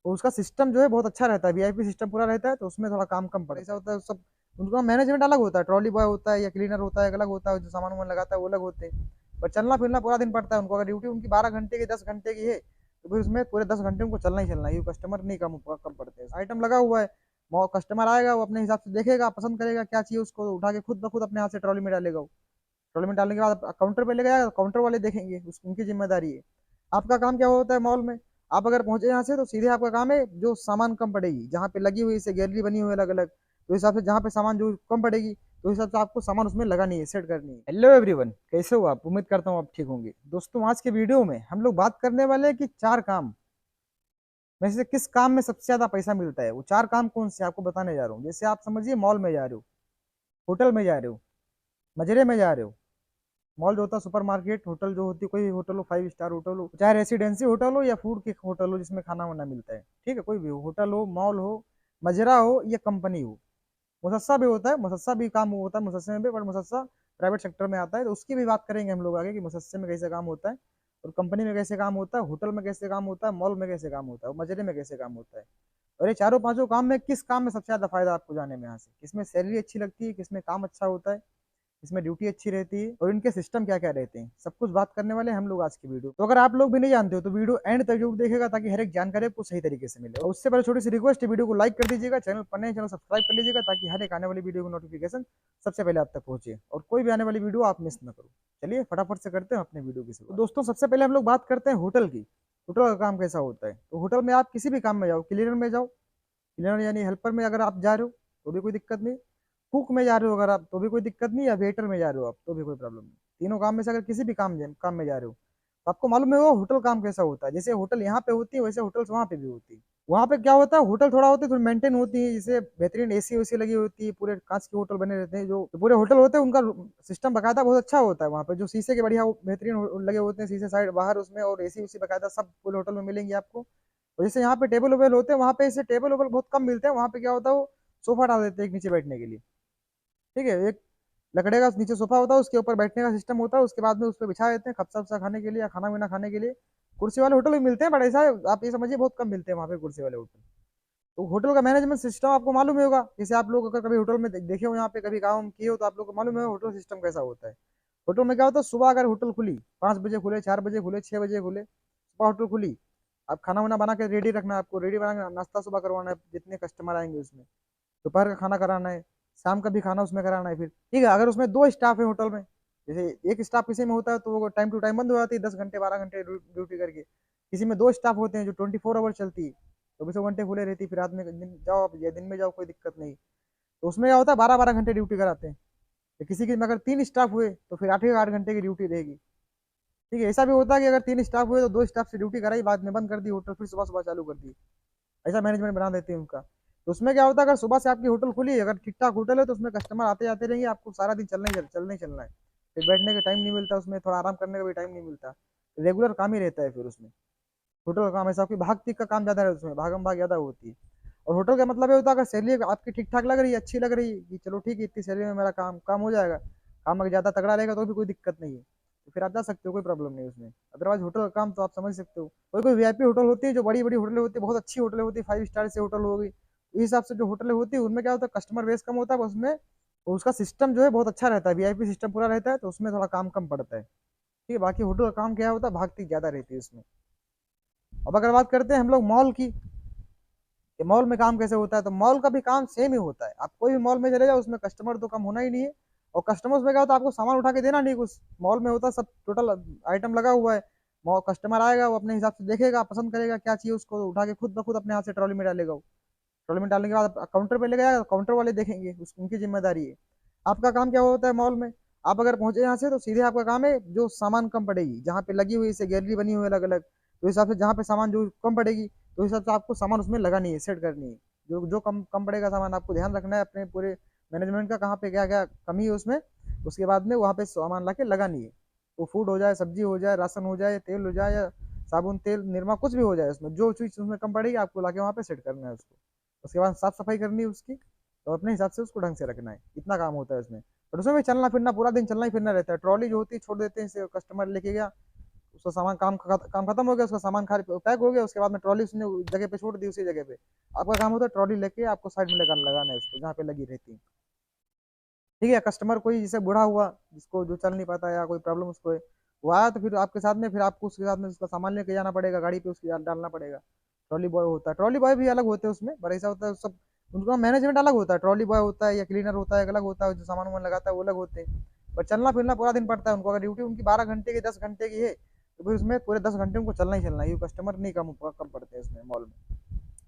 तो उसका सिस्टम जो है बहुत अच्छा रहता है, वीआईपी सिस्टम पूरा रहता है, तो उसमें थोड़ा काम कम पड़े। ऐसा होता है सब, उनका मैनेजमेंट अलग होता है, ट्रॉली बॉय होता है या क्लीनर होता है अलग होता है, जो सामान वामान लगाता है वो अलग होते हैं। पर चलना फिरना पूरा दिन पड़ता है उनको। अगर ड्यूटी उनकी 12 घंटे की 10 घंटे की है तो फिर उसमें पूरे 10 घंटे उनको चलना ही चलना है। ये कस्टमर नहीं कम कम पड़ते हैं। आइटम लगा हुआ है, वो कस्टमर आएगा, वो अपने हिसाब से देखेगा, पसंद करेगा क्या चाहिए उसको, तो उठा के खुद ब खुद अपने हाथ से ट्रॉली में डालेगा। ट्रॉली में डालने के बाद काउंटर पे ले गया, काउंटर वाले देखेंगे, उनकी जिम्मेदारी है। आपका काम क्या होता है मॉल में, आप अगर पहुंचे यहाँ से तो सीधे आपका काम है जो सामान कम पड़ेगी, जहाँ पे लगी हुई से गैलरी बनी हुई है अलग अलग, तो हिसाब से जहाँ पे सामान जो कम पड़ेगी तो हिसाब से आपको सामान उसमें लगानी है, सेट करनी है। हेलो एवरीवन, कैसे हो आप? उम्मीद करता हूँ आप ठीक होंगे। दोस्तों, आज के वीडियो में हम लोग बात करने वाले हैं कि 4 काम में से किस काम में सबसे ज्यादा पैसा मिलता है। वो 4 काम कौन से आपको बताने जा रहा हूँ। जैसे आप समझिए, मॉल में जा रहे हो, होटल में जा रहे हो, मजरे में जा रहे हो। मॉल जो होता है सुपर मार्केट, होटल जो होती है, कोई होटल हो, 5 स्टार होटल हो, चाहे रेसिडेंसी होटल हो या फूड की होटल हो जिसमें खाना वाना मिलता है, ठीक है, कोई भी हो, होटल हो, मॉल हो, मजरा हो या कंपनी हो। मुसस्सा भी होता है, मुसस्सा भी काम होता है मुसस्से में भी, बट मुसस्सा प्राइवेट सेक्टर में आता है, तो उसकी भी बात करेंगे हम लोग आगे कि मुसस्से में कैसे काम होता है, और कंपनी में कैसे काम होता है, होटल में कैसे काम होता है, मॉल में कैसे काम होता है, और मजरे में कैसे काम होता है। और ये चारों पांचों काम में किस काम में सबसे ज्यादा फायदा आपको जाने में, यहाँ से किसमें सैलरी अच्छी लगती है, किसमें काम अच्छा होता है, इसमें ड्यूटी अच्छी रहती है, और इनके सिस्टम क्या क्या रहते हैं, सब कुछ बात करने वाले हैं हम लोग आज की वीडियो। तो अगर आप लोग भी नहीं जानते हो तो वीडियो एंड तक जरूर देखेगा, ताकि हर एक जानकारी आपको सही तरीके से मिले। और उससे पहले छोटी सी रिक्वेस्ट है, वीडियो को लाइक कर दीजिएगा, चैनल पर नए चैनल सब्सक्राइब कर लीजिएगा, ताकि हर एक आने वाली वीडियो की नोटिफिकेशन सबसे पहले आप तक पहुंचे और कोई भी आने वाली वीडियो आप मिस न करो। चलिए फटाफट से करते हैं अपने वीडियो की शुरुआत। तो दोस्तों, सबसे पहले हम लोग बात करते हैं होटल की। होटल का काम कैसा होता है। तो होटल में आप किसी भी काम में जाओ, क्लीनर में जाओ, क्लीनर यानी हेल्पर में अगर आप जा रहे हो तो भी कोई दिक्कत नहीं, कुक में जा रहे हो अगर आप तो भी कोई दिक्कत नहीं, या वेटर में जा रहे हो आप तो भी कोई प्रॉब्लम नहीं। तीनों काम में से अगर किसी भी काम में जा रहे हो तो आपको मालूम है वो होटल काम कैसा होता है। जैसे होटल यहाँ पे होती है वैसे होटल्स वहाँ पे भी होती है। वहाँ पे क्या होता है, होटल थोड़ा होती है, थोड़ी मेंटेन होती है, जैसे बेहतरीन एसी वैसी लगी होती है, पूरे कांच के होटल बने रहते हैं। जो पूरे होटल होते हैं उनका सिस्टम बकायदा बहुत अच्छा होता है। वहाँ पे जो शीशे के बढ़िया बेहतरीन लगे होते हैं, शीशे साइड बाहर उसमें, और एसी उसी बकायदा सब पूरे होटल में मिलेंगे आपको। और जैसे यहाँ पे टेबल वेबल होते हैं, वहाँ पे ऐसे टेबल वेबल बहुत कम मिलते हैं। वहाँ पे क्या होता है, वो सोफा डाल देते हैं एक नीचे बैठने के लिए, ठीक है, एक लकड़े का नीचे सोफा होता है, उसके ऊपर बैठने का सिस्टम होता है, उसके बाद में उस पर बिछा देते हैं खपसा वपसा खाने के लिए या खाना वाना खाने के लिए। कुर्सी वाले होटल भी मिलते हैं, बट ऐसा है, आप ये समझिए बहुत कम मिलते हैं वहाँ पे कुर्सी वाले होटल। तो होटल का मैनेजमेंट सिस्टम आपको मालूम ही होगा। जैसे आप लोग अगर कभी होटल में देखे हो, यहाँ पे कभी काम किए हो, तो आप लोग को मालूम है होटल सिस्टम कैसा होता है। होटल में क्या होता है, सुबह अगर होटल खुली 5 बजे खुले, 4 बजे खुले, 6 बजे खुले, सुबह होटल खुली, आप खाना वाना बना के रेडी रखना है, आपको रेडी बना के नाश्ता सुबह करवाना है जितने कस्टमर आएंगे उसमें, दोपहर का खाना कराना है, शाम का भी खाना उसमें कराना है। फिर ठीक है, अगर उसमें 2 स्टाफ है होटल में, जैसे एक स्टाफ किसी में होता है तो वो टाइम टू टाइम बंद हो जाती है, 10 घंटे 12 घंटे ड्यूटी करके। किसी में 2 स्टाफ होते हैं जो 24 आवर चलती है, 24 घंटे खुले रहती है, फिर रात में दिन जाओ आप या दिन में जाओ कोई दिक्कत नहीं। तो उसमें क्या होता है, 12 12 घंटे ड्यूटी कराते हैं। तो किसी की में अगर 3 स्टाफ हुए तो फिर 8 8 घंटे की ड्यूटी रहेगी। ठीक है, ऐसा भी होता है कि अगर 3 स्टाफ हुए तो 2 स्टाफ से ड्यूटी कराई, बाद में बंद कर दी होटल, फिर सुबह सुबह चालू कर दी। ऐसा मैनेजमेंट बना देते हैं उनका। तो उसमें क्या होता है, अगर सुबह से आपकी होटल खुली है, अगर ठीक ठाक होटल है, तो उसमें कस्टमर आते जाते रहेंगे, आपको सारा दिन चलना ही चलना है। फिर बैठने का टाइम नहीं मिलता उसमें, थोड़ा आराम करने का भी टाइम नहीं मिलता। रेगुलर काम ही रहता है फिर उसमें। होटल का काम ऐसा कि भाग तीक का काम ज्यादा है उसमें, भागम भाग ज्यादा होती है। और होटल का मतलब ये होता है, अगर सैलरी आपकी ठीक ठाक लग रही है, अच्छी लग रही है, कि चलो ठीक है इतनी सैलरी में मेरा काम काम हो जाएगा, काम अगर ज्यादा तगड़ा रहेगा तो भी कोई दिक्कत नहीं है, तो फिर आप जा सकते हो, कोई प्रॉब्लम नहीं है उसमें। अदरवाइज होटल का काम तो आप समझ सकते हो, कोई कोई वीआईपी होटल होती है, जो बड़ी बड़ी होटलें होती है, बहुत अच्छी होटलें होती है, 5 स्टार से होटल होगी, इस हिसाब से जो होटलें होती है उनमें क्या होता है, कस्टमर बेस कम होता है उसमें, तो उसका सिस्टम जो है बहुत अच्छा रहता है, वीआईपी सिस्टम पूरा रहता है, तो उसमें थोड़ा काम कम पड़ता है। ठीक है, बाकी होटल का काम क्या होता है, भागती ज्यादा रहती है उसमें। अब अगर बात करते हैं हम लोग मॉल की, कि मॉल में काम कैसे होता है, तो मॉल का भी काम सेम ही होता है। आप कोई भी मॉल में चले जाओ, उसमें कस्टमर तो कम होना ही नहीं है। और कस्टमर्स में क्या होता है, आपको सामान उठा के देना नहीं कुछ, मॉल में होता है सब टोटल आइटम लगा हुआ है। कस्टमर आएगा, वो अपने हिसाब से देखेगा, पसंद करेगा क्या चाहिए उसको, तो उठा के खुद ब खुद अपने हाथ से ट्रॉली में डालेगा। ट्रॉली में डालने के बाद काउंटर पे ले गया, काउंटर वाले देखेंगे, उनकी जिम्मेदारी है। आपका काम क्या होता है मॉल में, आप अगर पहुंचे यहाँ से तो सीधे आपका काम है जो सामान कम पड़ेगी, जहाँ पे लगी हुई से गैलरी बनी हुई है अलग अलग, तो हिसाब से जहाँ पे सामान जो कम पड़ेगी तो हिसाब से आपको सामान उसमें लगानी है, सेट करनी है। जो जो कम कम पड़ेगा सामान, आपको ध्यान रखना है अपने पूरे मैनेजमेंट का, कहाँ पे क्या क्या कमी है उसमें। उसके बाद में वहाँ पे सामान ला के लगानी है। वो फूड हो जाए, सब्जी हो जाए, राशन हो जाए, तेल हो जाए, या साबुन तेल निरमा कुछ भी हो जाए, उसमें जो चीज़ उसमें कम पड़ेगी आपको ला के वहाँ पे सेट करना है उसको। उसके बाद साफ सफाई करनी है उसकी, तो अपने हिसाब से उसको ढंग से रखना है। इतना काम होता है उसमें। और उसमें भी चलना फिरना, पूरा दिन चलना ही फिरना रहता है। ट्रॉली जो होती है छोड़ देते हैं, कस्टमर लेके गया, उसका सामान काम खत्म हो गया, उसका सामान पैक हो गया, उसके बाद में ट्रॉली उसने उस जगह पे छोड़ दी, उसी जगह पे। आपका काम होता है ट्रॉली लेके आपको साइड में लगाना है उसको जहाँ पे लगी रहती है। ठीक है, कस्टमर कोई जैसे बूढ़ा हुआ, जिसको जो चल नहीं पाता या कोई प्रॉब्लम उसको है, वो आया तो फिर आपके साथ में, फिर आपको उसके साथ में उसका सामान लेके जाना पड़ेगा, गाड़ी पे उसकी डालना पड़ेगा। ट्रॉली बॉय होता है, ट्रॉली बॉय भी अलग होते हैं उसमें, पर ऐसा होता है सब, उनका मैनेजमेंट अलग होता है। ट्रॉली बॉय होता है या क्लीनर होता है अलग होता है, जो सामान वामान लगाता है वो अलग होते हैं। पर चलना फिरना पूरा दिन पड़ता है उनको। अगर ड्यूटी उनकी 12 घंटे की 10 घंटे की है, तो फिर उसमें पूरे 10 घंटे उनको चलना ही चलना है। ये कस्टमर नहीं कम कम पड़ते हैं उसमें मॉल में।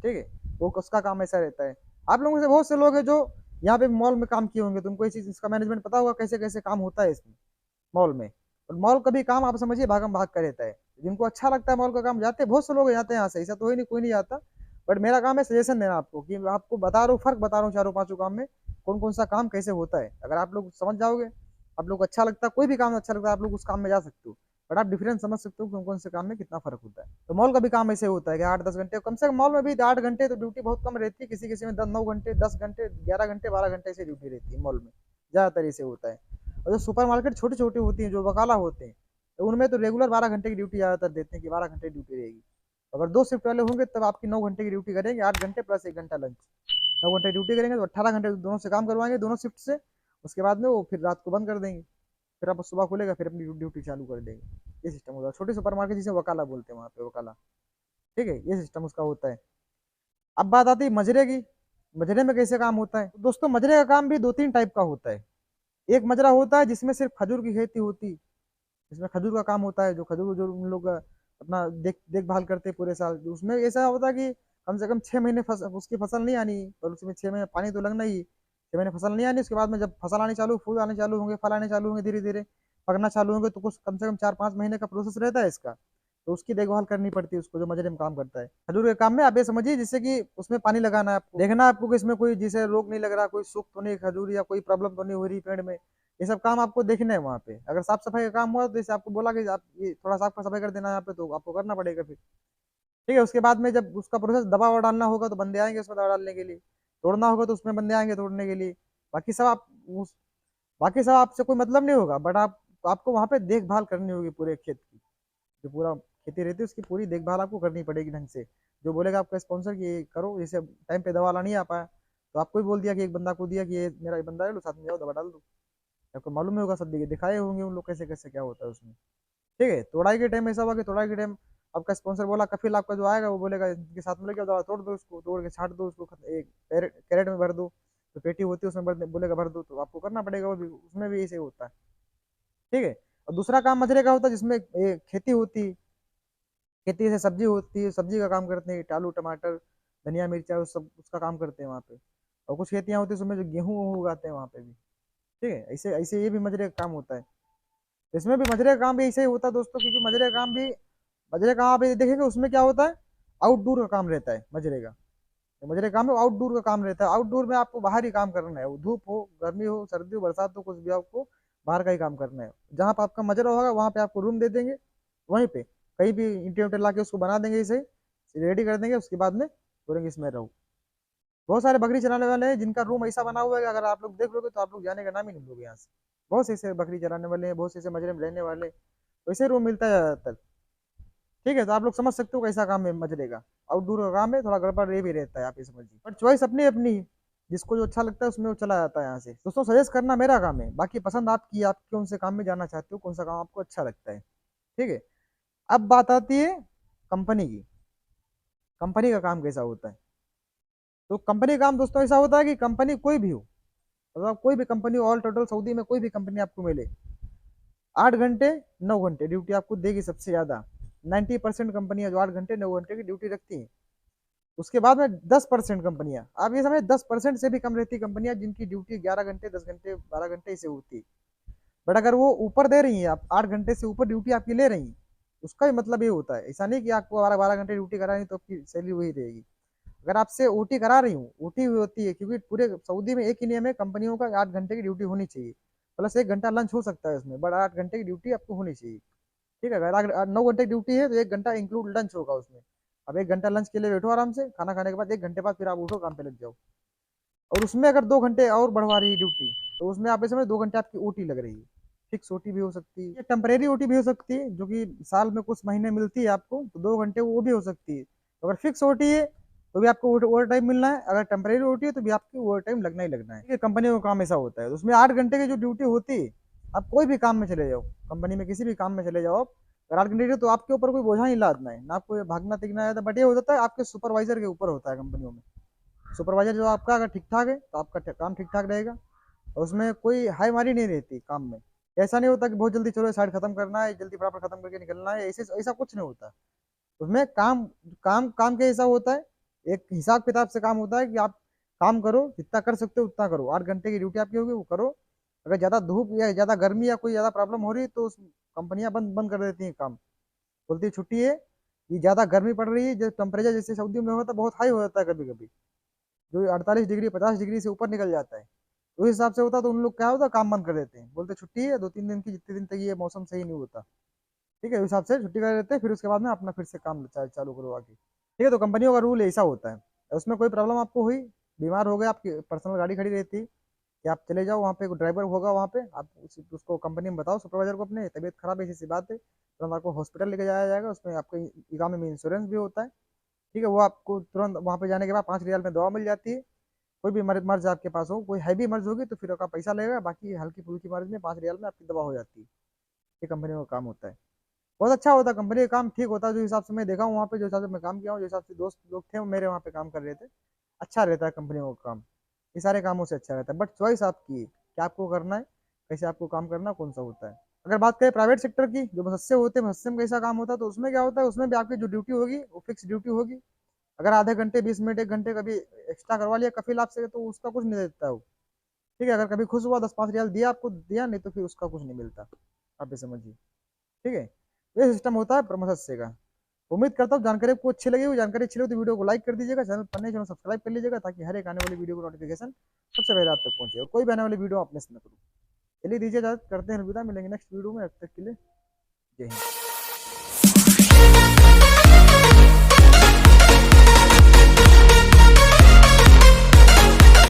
ठीक है, वो उसका काम ऐसा रहता है। आप लोगों से बहुत से लोग हैं जो यहाँ पे मॉल में काम किए होंगे, तो उनको इस चीज इसका मैनेजमेंट पता होगा कैसे कैसे काम होता है इसमें मॉल में। और मॉल का भी काम आप समझिए भागम भाग का रहता है। जिनको अच्छा लगता है मॉल का काम जाते हैं, बहुत से लोग जाते हैं यहाँ से, ऐसा तो ही नहीं कोई नहीं जाता। बट मेरा काम है सजेशन देना आपको, कि आपको बता रहा हूँ, फर्क बता रहा हूँ चारों पांचों काम में कौन कौन सा काम कैसे होता है। अगर आप लोग समझ जाओगे, आप लोग अच्छा लगता है, कोई भी काम अच्छा लगता है, आप लोग उस काम में जा सकते हो। बट आप डिफरेंस समझ सकते हो कौन कौन से काम में कितना फर्क होता है। तो मॉल का भी काम ऐसे होता है कि 8-10 घंटे, कम से कम मॉल में भी 8 घंटे, तो ड्यूटी बहुत कम रहती है। किसी किसी में 9 घंटे, 10 घंटे, 11 घंटे, 12 घंटे से ड्यूटी रहती है मॉल में, ज्यादातर ऐसे होता है। और जो सुपर मार्केट छोटी छोटी होती हैं, जो वकाला होते हैं, तो उनमें तो रेगुलर 12 घंटे की ड्यूटी ज्यादातर देते हैं कि 12 घंटे ड्यूटी रहेगी। अगर दो शिफ्ट वाले होंगे तब आपकी 9 घंटे की ड्यूटी करेंगे, 8 घंटे प्लस 1 घंटा लंच, 9 घंटे ड्यूटी करेंगे तो 18 घंटे दोनों से काम करवाएंगे, दोनों शिफ्ट से। उसके बाद में वो फिर रात को बंद कर देंगे, फिर आप सुबह खुलेगा फिर अपनी ड्यूटी चालू कर देंगे। ये सिस्टम होता है छोटे सुपर मार्केट, जिसे वकाला बोलते हैं वहाँ पे, वकाला। ठीक है, ये सिस्टम उसका होता है। अब बात आती है मजरे की। मजरे में कैसे काम होता है? तो दोस्तों मजरे का काम भी 2-3 टाइप का होता है। एक मजरा होता है जिसमें सिर्फ खजूर की खेती होती, जिसमें खजूर का काम होता है, जो खजूर जो उन लोग अपना देखभाल करते हैं पूरे साल। उसमें ऐसा होता है कि कम से कम 6 महीने उसकी फसल नहीं आनी, पर उसमें 6 महीने पानी तो लगना ही। 6 महीने फसल नहीं आनी, उसके बाद में जब फसल आनी चालू, फूल आने चालू होंगे, फल आने चालू होंगे, धीरे धीरे पकना चालू होंगे, तो कुछ कम से कम 4-5 महीने का प्रोसेस रहता है इसका। तो उसकी देखभाल करनी पड़ती है उसको, जो मजरे में काम करता है। खजूर के काम में आप ये समझिए, जैसे कि उसमें पानी लगाना है आपको, देखना है आपको कि इसमें कोई जैसे रोग नहीं लग रहा, कोई सूख तो नहीं खजूर, या कोई प्रॉब्लम तो नहीं हो रही पेड़ में। ये सब काम आपको देखना है वहाँ पे। अगर साफ सफाई का काम हुआ तो जैसे आपको बोला कि आप ये थोड़ा साफ सफाई कर देना यहाँ पे, तो आपको करना पड़ेगा फिर। ठीक है, उसके बाद में जब उसका प्रोसेस दवा ववा डालना होगा तो बंदे आएंगे उसमें दवा डालने के लिए, तोड़ना होगा तो उसमें बंदे आएंगे तोड़ने के लिए। बाकी सब आप उस बाकी सब आपसे कोई मतलब नहीं होगा, बट आपको वहाँ पे देखभाल करनी होगी पूरे खेत की। जो पूरा खेती रहती है उसकी पूरी देखभाल आपको करनी पड़ेगी ढंग से। जो बोलेगा आपका स्पॉन्सर कि ये करो, जैसे टाइम पे दवा वाला नहीं आ पाया, तो आपको ही बोल दिया कि एक बंदा को दिया कि ये मेरा बंदा है, लो साथ में जाओ दवा डाल दो। आपको मालूम ही होगा, सब दिखाए होंगे उन लोग कैसे कैसे क्या होता है उसमें। ठीक है, तोड़ाई के टाइम ऐसा हुआ कि तोड़ाई के टाइम आपका स्पॉन्सर बोला, कफिल आपका जो आएगा वो बोलेगा इनके साथ में लेके दवा तोड़ दो, उसको तोड़ के छाट दो, उसको एक कैरेट में भर दो। तो पेटी होती है उसमें बोलेगा भर दो, तो आपको करना पड़ेगा वो भी, उसमें भी ऐसे होता है। ठीक है, और दूसरा काम मजरे का होता है जिसमें खेती होती है। खेती से सब्जी होती है, सब्जी का काम करते हैं, आलू टमाटर धनिया मिर्चा, उस सब उसका काम करते हैं वहाँ पे। और कुछ खेतियाँ होती है उसमें जो गेहूँ वूहूं उगाते हैं वहाँ पे भी। ठीक है, ऐसे ऐसे ये भी मजरे का काम होता है। तो इसमें भी मजरे का काम भी ऐसे ही होता है दोस्तों, क्योंकि मजरे का काम आप ये देखेंगे उसमें क्या होता है, आउटडोर का काम रहता है मजरे का। तो मजरे का काम है आउटडोर का काम रहता है। आउटडोर में आपको बाहर ही काम करना है, वो धूप हो, गर्मी हो, सर्दी हो, बरसात हो, कुछ भी आपको बाहर का ही काम करना है। जहाँ पे आपका मजरा होगा वहाँ पे आपको रूम दे देंगे, वहीं पे कहीं भी ईंटें उंटे ला के उसको बना देंगे, इसे रेडी कर देंगे, उसके बाद में बोलेंगे इसमें रहो। बहुत सारे बकरी चलाने वाले हैं जिनका रूम ऐसा बना हुआ है कि अगर आप लोग देख लोगे तो आप लोग जाने का नाम ही नहीं लोगे यहाँ से। बहुत से ऐसे बकरी चलाने वाले हैं, बहुत से ऐसे मजरे में रहने वाले, वैसे रूम मिलता है ज्यादातर। ठीक है, तो आप लोग समझ सकते हो कैसा काम है मजरे का। आउटडोर का काम है, थोड़ा गड़बड़ ये भी रहता है, आप ये समझिए, पर चॉइस अपनी अपनी है। जिसको जो अच्छा लगता है उसमें वो चला जाता है यहाँ से। दोस्तों सजेस्ट करना मेरा काम है, बाकी पसंद आपकी, आप कौन से काम में जाना चाहते हो, कौन सा काम आपको अच्छा लगता है। ठीक है, अब बात आती है कंपनी की। कंपनी का काम कैसा होता है? तो कंपनी का काम दोस्तों ऐसा होता है कि कंपनी कोई भी हो, मतलब कोई भी कंपनी ऑल टोटल सऊदी में कोई भी कंपनी आपको मिले, 8 घंटे 9 घंटे ड्यूटी आपको देगी सबसे ज्यादा। 90% कंपनियां जो 8 घंटे 9 घंटे की ड्यूटी रखती हैं। उसके बाद में 10% कंपनियां, आप ये समझे 10% से भी कम रहती कंपनियां जिनकी ड्यूटी 11 घंटे 10 घंटे 12 घंटे से होती। बट अगर वो ऊपर दे रही है, आप 8 घंटे से ऊपर ड्यूटी आपकी ले रही है, उसका भी मतलब ये होता है, ऐसा नहीं कि आपको 12-12 घंटे ड्यूटी करानी तो आपकी सैलरी वही रहेगी। अगर आपसे ओटी करा रही हूँ, ओटी हुई होती है, क्योंकि पूरे सऊदी में एक ही नियम है कंपनियों का, 8 घंटे की ड्यूटी होनी चाहिए, प्लस 1 घंटा लंच हो सकता है उसमें, बट 8 घंटे की ड्यूटी आपको होनी चाहिए। ठीक है, अगर 9 घंटे की ड्यूटी है तो 1 घंटा इंक्लूड लंच होगा उसमें। अब 1 घंटा लंच के लिए बैठो आराम से, खाना खाने के बाद 1 घंटे बाद फिर आप उठो काम पे लग जाओ। और उसमें अगर 2 घंटे और बढ़वा रही है ड्यूटी, तो उसमें आप इसमें 2 घंटे आपकी ओटी लग रही है। फिक्स ओटी भी हो सकती है, या टेम्परेरी ओटी भी हो सकती है, जो कि साल में कुछ महीने मिलती है आपको, तो 2 घंटे वो भी हो सकती है। तो अगर फिक्स ओटी है तो भी आपको ओवर टाइम मिलना है, अगर टेम्परेरी ओटी है तो भी आपकी ओवर टाइम लगना ही लगना है। ठीक है, कंपनी का काम ऐसा होता है। तो उसमें 8 घंटे की जो ड्यूटी होती है, आप कोई भी काम में चले जाओ, कंपनी में किसी भी काम में चले जाओ आप, अगर 8 घंटे की, तो आपके ऊपर कोई बोझा नहीं लादना है, ना आपको ये भागना तिगना है, बट ये हो जाता है आपके सुपरवाइजर के ऊपर होता है कंपनियों में। सुपरवाइजर जो आपका अगर ठीक ठाक है तो आपका काम ठीक ठाक रहेगा, और उसमें कोई हाई मारी नहीं रहती काम में। ऐसा नहीं होता कि बहुत जल्दी चलो साइड खत्म करना है, जल्दी फटाफट खत्म करके निकलना है, ऐसे ऐसा कुछ नहीं होता। उसमें काम काम काम के हिसाब होता है, एक हिसाब किताब से काम होता है कि आप काम करो, जितना कर सकते हो उतना करो, 8 घंटे की ड्यूटी आपकी होगी वो करो। अगर ज्यादा धूप या ज्यादा गर्मी या कोई ज्यादा प्रॉब्लम हो रही है तो उस कंपनियां बंद बंद कर देती हैं काम, बोलती है छुट्टी है, ये ज्यादा गर्मी पड़ रही है, जो टेम्परेचर जैसे सऊदी में होता है बहुत हाई हो जाता है कभी कभी, जो 48 डिग्री 50 डिग्री से ऊपर निकल जाता है, तो उस हिसाब से होता है, तो उन लोग क्या होता है काम बंद कर देते हैं, बोलते छुट्टी है 2-3 दिन की, जितने दिन तक ये मौसम सही नहीं होता। ठीक है, उस हिसाब से छुट्टी कर देते हैं, फिर उसके बाद में अपना फिर से काम चालू करो आगे। ठीक है, तो कंपनियों का रूल ऐसा होता है। उसमें कोई प्रॉब्लम आपको हुई, बीमार हो गए, आपकी पर्सनल गाड़ी खड़ी रहती कि आप चले जाओ वहाँ पे, ड्राइवर होगा वहाँ पे, आप उसको कंपनी में बताओ, सुपरवाइजर को अपने तबीयत खराब है, ऐसी सी बात है, तुरंत आपको हॉस्पिटल लेके जाया जाएगा, उसमें आपके इकामे में इंश्योरेंस भी होता है। ठीक है, वो आपको तुरंत वहाँ पे जाने के बाद 5 रियाल में दवा मिल जाती है। कोई भी मर्ज आपके पास हो, कोई हैवी मर्ज होगी तो फिर आपका पैसा लगेगा, बाकी हल्की फुल्की मर्ज में 5 रियाल में आपकी दवा हो जाती है। ये कंपनी का काम होता है, बहुत अच्छा होता है, कंपनी का काम ठीक होता है, जो हिसाब से मैं देखा हूँ वहाँ पे, जो हिसाब से मैं काम किया हूँ, जो हिसाब से दोस्त लोग थे वो मेरे वहाँ पे काम कर रहे थे, अच्छा रहता है कंपनियों का काम। ये सारे कामों से अच्छा रहता है, बट चॉइस आपकी है कि आपको करना है, कैसे आपको काम करना है, कौन सा होता है। अगर बात करें प्राइवेट सेक्टर की, जो मुझसे होते हैं, मुझसे में कैसा काम होता है, तो उसमें क्या होता है, उसमें भी आपकी जो ड्यूटी होगी वो फिक्स ड्यूटी होगी। अगर आधे घंटे 20 मिनट 1 घंटे कभी एक्स्ट्रा करवा लिया कफिल आपसे, तो उसका कुछ नहीं देता है वो। ठीक है, अगर कभी खुश हुआ 10-5 रियाल दिया आपको, दिया, नहीं तो फिर उसका कुछ नहीं मिलता, आप ये समझिए। ठीक है, ये सिस्टम होता है प्रमोशन का। उम्मीद करता हूँ जानकारी आपको अच्छी लगी, हुई जानकारी अच्छी लगी तो वीडियो को लाइक कर दीजिएगा, चैनल पर नए चैनल सब्सक्राइब कर लीजिएगा, ताकि हर एक आने वाली वीडियो को नोटिफिकेशन सबसे पहले आप तक पहुंचे, और कोई भी आने वाली वीडियो आप मिस न करूँ। चलिए दीजिए इजाजत, करते हैं अलविदा, मिलेंगे नेक्स्ट वीडियो में, अब तक के लिए जय हिंद।